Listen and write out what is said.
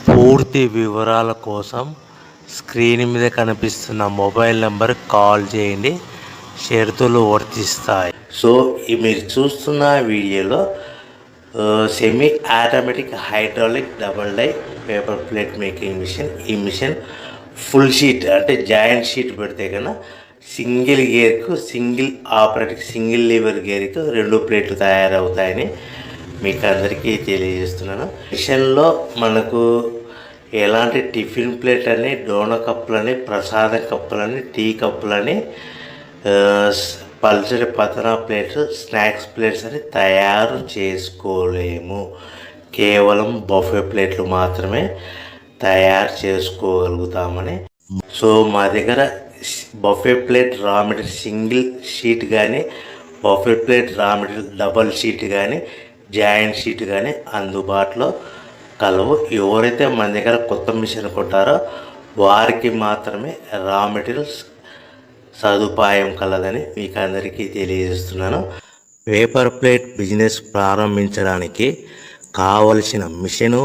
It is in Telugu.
పూర్తి వివరాల కోసం స్క్రీన్ మీద కనిపిస్తున్న మొబైల్ నెంబర్ కాల్ చేయండి. షరతులు వర్తిస్తాయి. సో మీరు చూస్తున్న వీడియోలో semi automatic hydraulic double die paper plate making machine. ఈ మిషన్ ఫుల్ షీట్ అంటే జాయింట్ షీట్ పెడితే కన్నా సింగిల్ గేర్కు సింగిల్ ఆపరేటింగ్ సింగిల్ లీవర్ గేర్కు 2 ప్లేట్లు తయారవుతాయని మీకు అందరికీ తెలియజేస్తున్నాను. మిషన్లో మనకు ఎలాంటి టిఫిన్ ప్లేట్ అని, డోన కప్పులని, ప్రసాదం కప్పులని, టీ కప్పులని, పల్చడి పతన ప్లేట్స్, స్నాక్స్ ప్లేట్స్ అని తయారు చేసుకోలేము. కేవలం బఫే ప్లేట్లు మాత్రమే తయారు చేసుకోగలుగుతామని. సో మా దగ్గర buffet plate raw material single sheet కానీ, buffet plate raw material double sheet కానీ, జాయింట్ షీట్ కానీ అందుబాటులో కలవు. ఎవరైతే మన దగ్గర కొత్త మిషన్ కొంటారో వారికి మాత్రమే రా మెటీరియల్స్ సదుపాయం కలదని మీకు అందరికీ తెలియజేస్తున్నాను. పేపర్ ప్లేట్ బిజినెస్ ప్రారంభించడానికి కావలసిన మిషను,